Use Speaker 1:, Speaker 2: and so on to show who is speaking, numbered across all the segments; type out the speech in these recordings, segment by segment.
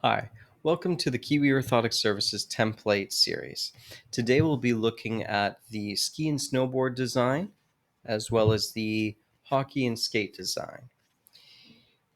Speaker 1: Hi, welcome to the Kiwi Orthotic Services template series. Today we'll be looking at the ski and snowboard design as well as the hockey and skate design.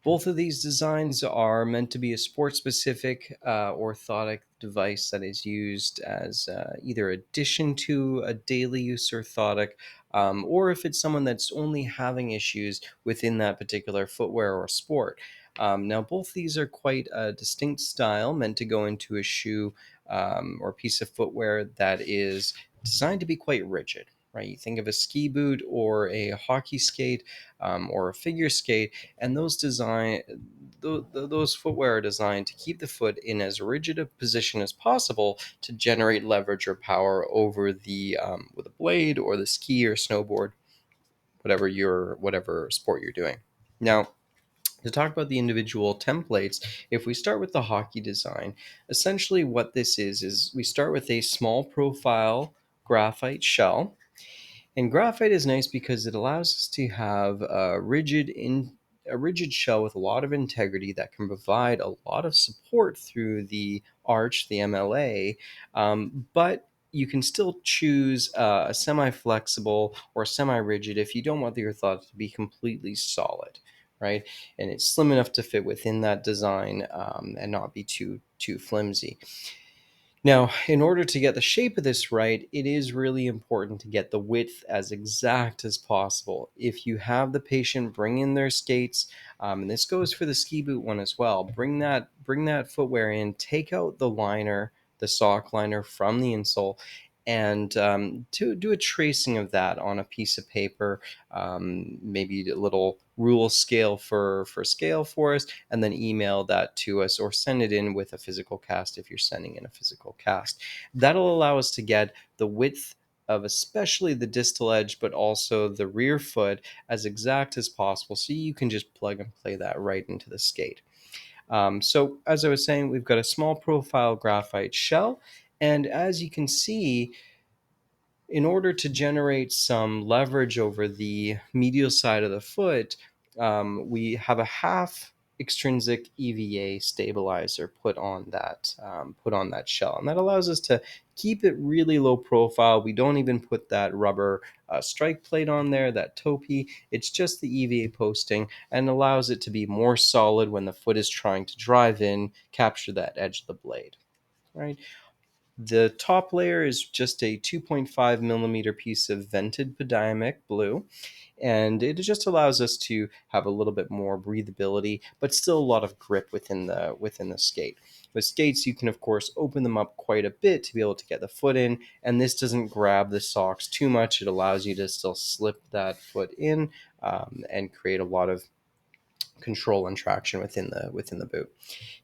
Speaker 1: Both of these designs are meant to be a sport-specific orthotic device that is used as either addition to a daily use orthotic, or if it's someone that's only having issues within that particular footwear or sport. Now, both these are quite a distinct style meant to go into a shoe or piece of footwear that is designed to be quite rigid. Right, you think of a ski boot or a hockey skate or a figure skate, and those footwear are designed to keep the foot in as rigid a position as possible to generate leverage or power over the with a blade or the ski or snowboard, whatever sport you're doing. Now, to talk about the individual templates, if we start with the hockey design, essentially what this is we start with a small profile graphite shell, and graphite is nice because it allows us to have a rigid shell with a lot of integrity that can provide a lot of support through the arch, the MLA, but you can still choose a semi-flexible or semi-rigid if you don't want the orthotic to be completely solid, right? And it's slim enough to fit within that design and not be too flimsy. Now, in order to get the shape of this right, it is really important to get the width as exact as possible. If you have the patient bring in their skates, and this goes for the ski boot one as well, bring that footwear in, take out the liner, the sock liner from the insole, and to do a tracing of that on a piece of paper, maybe a little rule scale for scale for us, and then email that to us or send it in with a physical cast if you're sending in a physical cast. That'll allow us to get the width of especially the distal edge, but also the rear foot as exact as possible, so you can just plug and play that right into the skate. So as I was saying, we've got a small profile graphite shell, and as you can see, in order to generate some leverage over the medial side of the foot, we have a half extrinsic EVA stabilizer put on that shell, and that allows us to keep it really low profile. We don't even put that rubber strike plate on there, that topi. It's just the EVA posting, and allows it to be more solid when the foot is trying to drive in, capture that edge of the blade. Right. The top layer is just a 2.5 millimeter piece of vented podiamic blue, and it just allows us to have a little bit more breathability, but still a lot of grip within the skate. With skates, you can of course open them up quite a bit to be able to get the foot in, and this doesn't grab the socks too much. It allows you to still slip that foot in and create a lot of control and traction within the boot.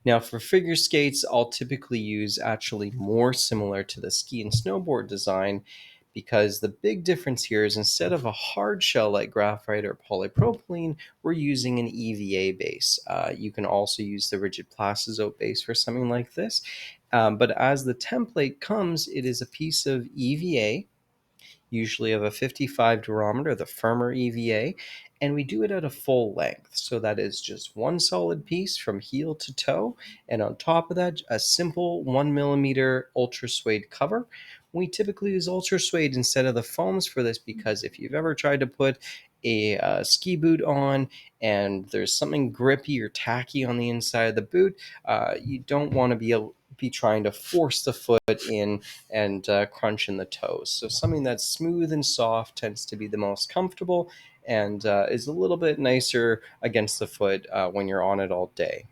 Speaker 1: Now, for figure skates, I'll typically use actually more similar to the ski and snowboard design, because the big difference here is instead of a hard shell like graphite or polypropylene, we're using an EVA base. You can also use the rigid plastizote base for something like this. But as the template comes, it is a piece of EVA, usually of a 55 durometer, the firmer EVA, and we do it at a full length. So that is just one solid piece from heel to toe, and on top of that, a simple 1 millimeter ultra suede cover. We typically use ultra suede instead of the foams for this, because if you've ever tried to put a ski boot on and there's something grippy or tacky on the inside of the boot, you don't want to be trying to force the foot in and crunch in the toes. So something that's smooth and soft tends to be the most comfortable, and is a little bit nicer against the foot when you're on it all day.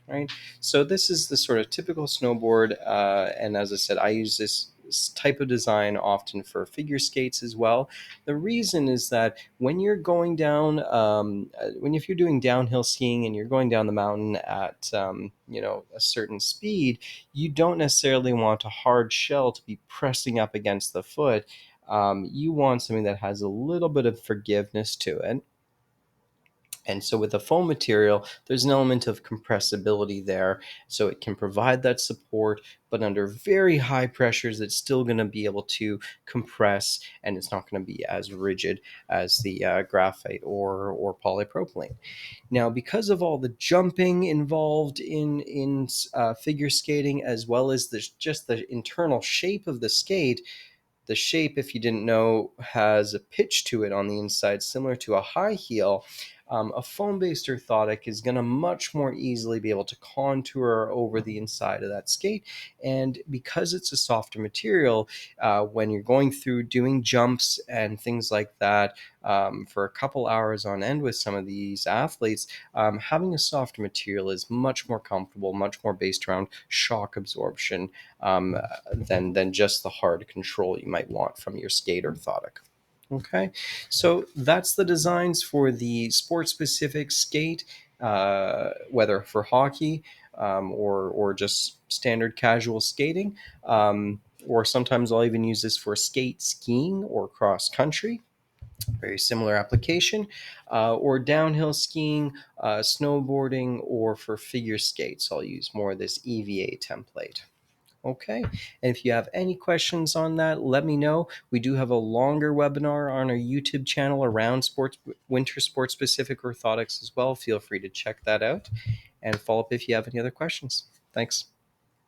Speaker 1: Right. So this is the sort of typical snowboard, and as I said, I use this type of design often for figure skates as well. The reason is that when you're going down, if you're doing downhill skiing and you're going down the mountain at a certain speed, you don't necessarily want a hard shell to be pressing up against the foot. You want something that has a little bit of forgiveness to it. And so with the foam material, there's an element of compressibility there. So it can provide that support, but under very high pressures, it's still going to be able to compress, and it's not going to be as rigid as the graphite or polypropylene. Now, because of all the jumping involved in figure skating, as well as just the internal shape of the skate, the shape, if you didn't know, has a pitch to it on the inside, similar to a high heel. A foam-based orthotic is going to much more easily be able to contour over the inside of that skate. And because it's a softer material, when you're going through doing jumps and things like that for a couple hours on end with some of these athletes, having a softer material is much more comfortable, much more based around shock absorption than just the hard control you might want from your skate orthotic. Okay, so that's the designs for the sport-specific skate, whether for hockey or just standard casual skating, or sometimes I'll even use this for skate skiing or cross country. Very similar application, or downhill skiing, snowboarding, or for figure skates, I'll use more of this EVA template. Okay. And if you have any questions on that, let me know. We do have a longer webinar on our YouTube channel around winter sports specific orthotics as well. Feel free to check that out and follow up if you have any other questions. Thanks.